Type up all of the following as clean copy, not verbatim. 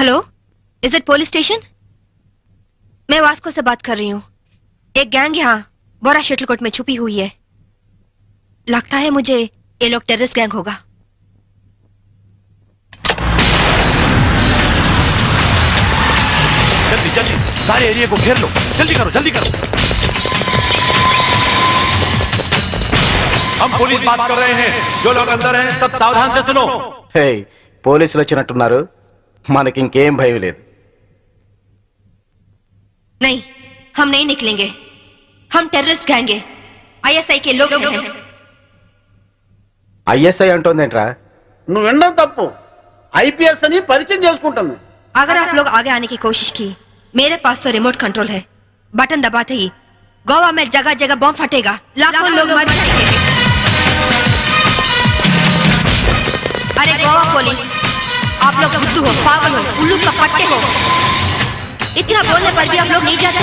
Hello, is it police station? मैं Vasco से बात कर रही हूँ। एक गैंग यहाँ बोरा शटलकोट में छुपी हुई है। लगता है मुझे ये लोग टेररिस्ट गैंग होगा। जल्दी जल्दी सारे एरिया को घेर लो, जल्दी करो जल्दी करो। हम पुलिस बात कर रहे हैं, जो लोग अंदर हैं सब सावधान से सुनो। హే పోలీసులు వచ్చినట్టున్నారు, మనకి ఇంకేం భయం లేదు. नहीं, हम नहीं निकलेंगे। हम टेररिस्ट गैंग है, आईएसआई के लोग हैं। ఐఎస్ఐ అంటోందేంట్రా? నువ్వు వినడం తప్పు. ఐపీఎస్ అని పరిచయం చేసుకుంటుంది. अगर आप लोग आगे आने की कोशिश की, मेरे पास तो रिमोट कंट्रोल है। बटन दबाते ही गोवा में जगह जगह बम फटेगा, लाखों लोग मर जाएंगे। अरे गोवा पुलिस, आप लोग बुद्धू हो, पागल हो, उल्लू का पट्टे हो। इतना बोलने पर भी आप लोग नहीं जाते।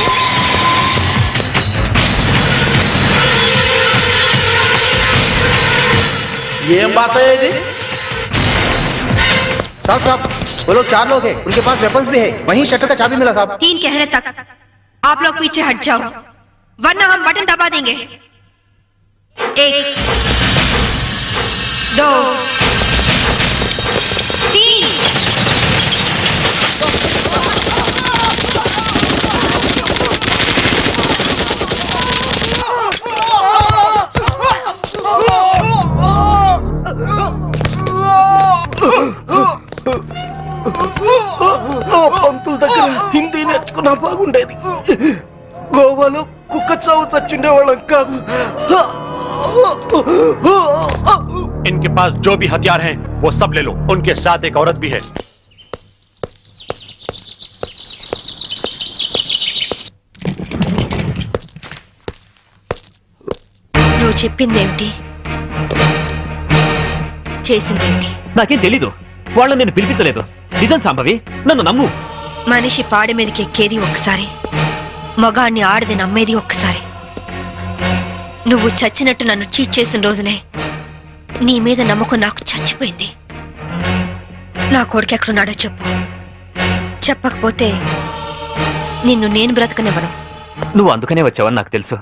ఏం భాష ఇది? साहब साहब वो लोग 4 लोग हैं, उनके पास वेपन्स भी है। वहीं शटर का चाबी मिला साहब। 3 कहने तक आप लोग पीछे हट जाओ, वरना हम बटन दबा देंगे। 1 2 3। పంతుల దగ్గర హిందీ నేర్చుకున్నా బాగుండేది. గోవాలో కుక్క చావు చచ్చుండేవాళ్ళం కాదు. इनके पास जो भी हथियार हैं वो सब ले लो, उनके साथ एक औरत भी है। నువ్వు చెప్పిందేమిటి, చేసిందేమిటి? నాకేం తెలీదు. వాళ్ళని నేను పిలిపించలేదు. నిజం సంభవి, నన్ను నమ్ము. మనిషి పాడి మీదకి ఎక్కేది ఒక్కసారి, మగాన్ని ఆడది నమ్మేది ఒక్కసారి. నువ్వు చచ్చినట్టు నన్ను చీట్ చేసిన రోజునే నీ మీద నమ్మకం నాకు చచ్చిపోయింది. నా కొడుకు ఎక్కడున్నాడో చెప్పు. చెప్పకపోతే నిన్ను నేను బ్రతకనివ్వను. నువ్వు అందుకనే వచ్చావని నాకు తెలుసు.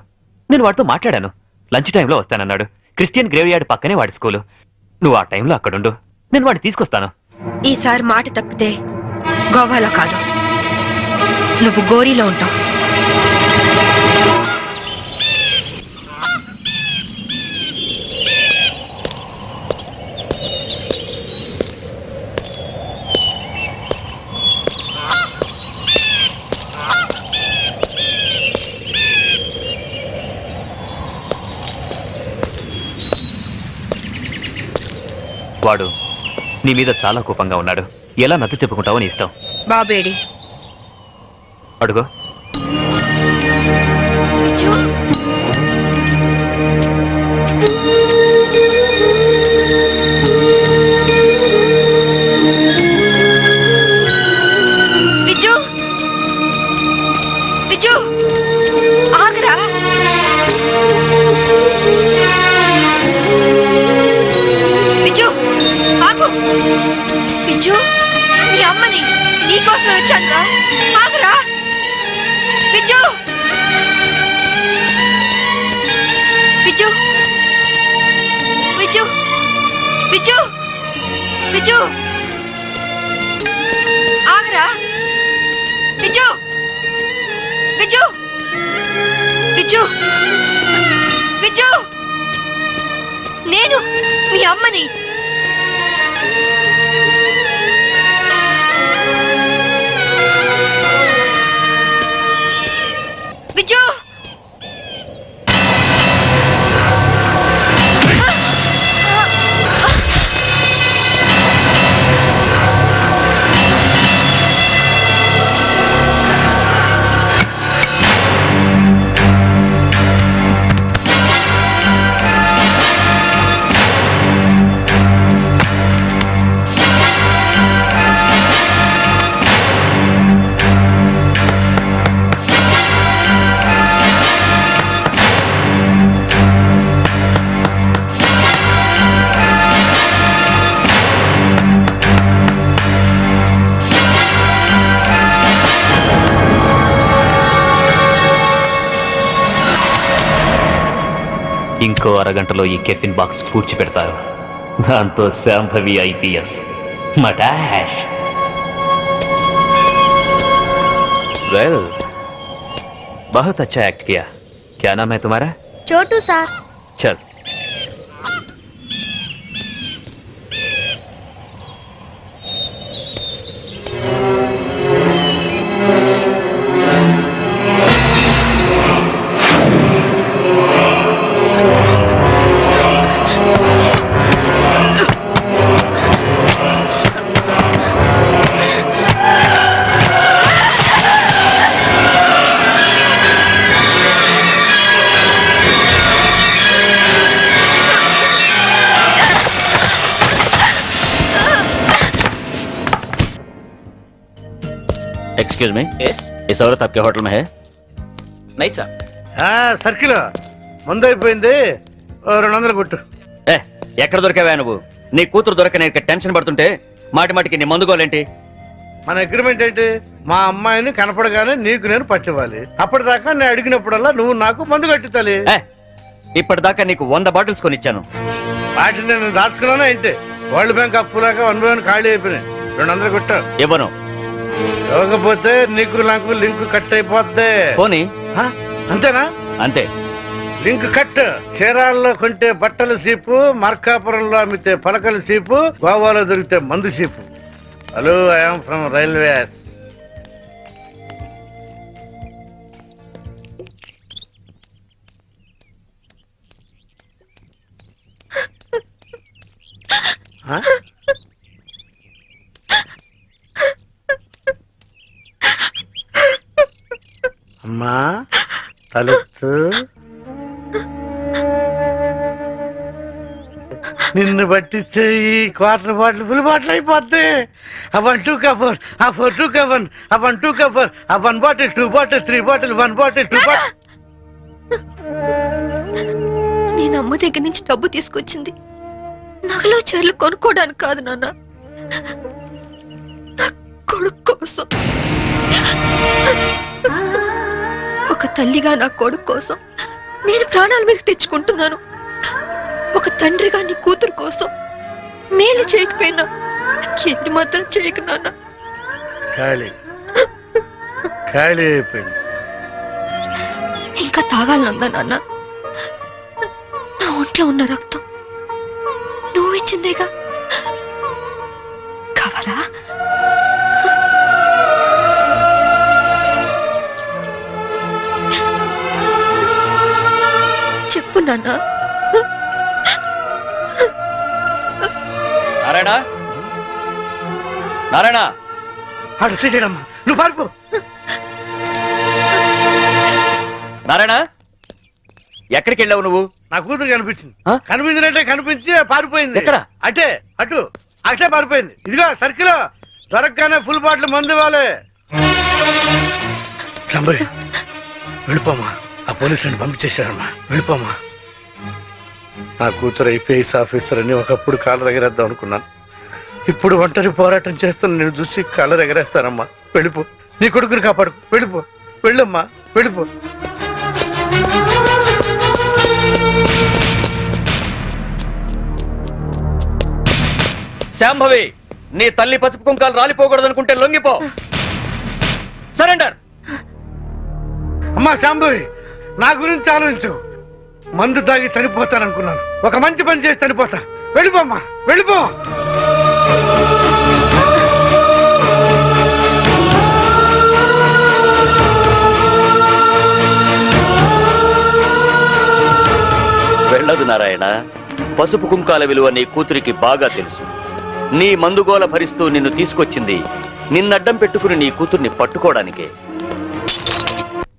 నేను వాడితో మాట్లాడాను. లంచ్ టైంలో వస్తానన్నాడు. క్రిస్టియన్ గ్రేవ్ యార్డ్ పక్కనే వాడి స్కూలు. నువ్వు ఆ టైంలో అక్కడుండు, నేను వాడిని తీసుకొస్తాను. ఈసారి మాట తప్పితే గోవాలో కాదు, నువ్వు గోరీలో ఉంటావు. వాడు నీ మీద చాలా కోపంగా ఉన్నాడు. ఎలా నచ్చ చెప్పుకుంటావో నీ ఇష్టం. బాబేడి అడుగు. విజు, విజు ఆగరా. విజు ఆగు. విజు, నీ అమ్మని నీకోసమే వచ్చానురా. ఆగరా విజు. విజు విజు విజు విజు ఆగరా. విజు విజు విజు విజు, నేను మీ అమ్మని. విజు ఇంకో అరగంటలో ఈ కెఫిన్ బాక్స్ పూడ్చి పెడతారు. దాంతో శాంభవి ఐపీఎస్ మటాష్. वेल बहुत अच्छा एक्ट किया. क्या नाम है तुम्हारा? छोटू सर. चल. एक्सक्यूज मी, इस औरत आपके होटल में है? नहीं सर. సర్కిల్ మందు అయిపోయింది, 200 కొట్టు. ఏ ఎక్కడ దొరికావా నువ్వు? నీ కూతురు దొరకని టెన్షన్ పడుతుంటే మాటి మాటికి నీ మందుకోలేంటి? మన అగ్రిమెంట్ ఏంటి? మా అమ్మాయిని కనపడగానే నీకు నేను పట్టివ్వాలి. అప్పటిదాకా నేను అడిగినప్పుడల్లా నువ్వు నాకు మందు కట్టించాలి. ఇప్పటిదాకా నీకు 100 బాటిల్స్ కొనిచ్చాను. వాటిని నేను దాచుకున్నానా ఏంటి? వరల్డ్ బ్యాంక్ అప్పులాగా 1 by 1 ఖాళీ అయిపోయినాయి. 200 కొట్టు. ఇవ్వను. ఇవ్వకపోతే నీకు నాకు లింక్ కట్ అయిపోద్ది. పోనీ. అంతేనా? అంతే. Link cut. చీరాల్లో కొంటే బట్టల సీపు, మార్కాపురంలో అమ్మితే పలకల సీపు, గోవాలో దొరికితే మందు cheap. Hello, I'm from railways. అమ్మా తలెత్తు. నిన్ను పట్టిస్తే ఈ క్వార్టర్ బాటిల్ ఫుల్ బాటిల్ అయిపోద్ది. ఆ 1 2 కవర్, ఆ 4 2 కవర్, ఆ 1 2 కవర్, ఆ 1 bottle 2 bottle 3 bottle 1 bottle 2 bottle. నేను అమ్మ దగ్గర నుంచి డబ్బు తీసుకొచ్చింది నగలు చీరలు కొనుక్కోవడానికి కాదు నాన్న, నా కొడుకు కోసం. ఒక తల్లిగా నా కొడుకు కోసం నేను ప్రాణాల మీద తెచ్చుకుంటున్నాను. ఒక తండ్రిగా నీ కూతురు కోసం మేలు చేయకపోయినా ఏంటి మాత్రం చేయకు నాన్న. ఖాళీ ఖాళీ అయిపోయింది. ఇంకా తాగాలనుందా నాన్న? నా ఒంట్లో ఉన్న రక్తం నువ్వు ఇచ్చిందేగా. కావాలా? చెప్పు నాన్న. నారాయణ, నారాయణ, ఆడు వచ్చేసాడమ్మా, నువ్వు పారిపో. నారాయణ, ఎక్కడికి వెళ్ళావు నువ్వు? నా కూతురు కనిపించింది. కనిపించినట్టే కనిపించి పారిపోయింది. ఎక్కడ? అటే అటు అటే పారిపోయింది. ఇదిగో సర్కిల్ దొరకగానే ఫుల్ బాటిల్ మందు ఇవ్వాలి. సంబరి వెళ్ళిపోమా, ఆ పోలీసులను పంపించేశారమ్మా, వెళ్ళిపోమా. నా కూతురు ఐపీఎస్ ఆఫీసర్ అని ఒకప్పుడు కాలర్ ఎగరేద్దాం అనుకున్నాను. ఇప్పుడు ఒంటరి పోరాటం చేస్తున్న నేను చూసి కాలర్ ఎగరేస్తానమ్మా. వెళ్ళిపో, నీ కొడుకుని కాపాడు. వెళ్ళిపో, వెళ్ళమ్మా, వెళ్ళిపో. శాంభవి, నీ తల్లి పసుపు కుంకాలు రాలిపోకూడదు అనుకుంటే లొంగిపో. సరెండర్. అమ్మా శాంభవి, నా గురించి ఆలోచించు. మందు తాగి చనిపోతాననుకున్నాను, ఒక మంచి పని చేసి చనిపోతా. వెళ్ళిపోమ్మా, వెళ్ళిపో. వెళ్ళదు నారాయణ. పసుపు కుంకాల విలువ నీ కూతురికి బాగా తెలుసు. నీ మందుగోల భరిస్తూ నిన్ను తీసుకొచ్చింది నిన్నడ్డం పెట్టుకుని నీ కూతుర్ని పట్టుకోవడానికే.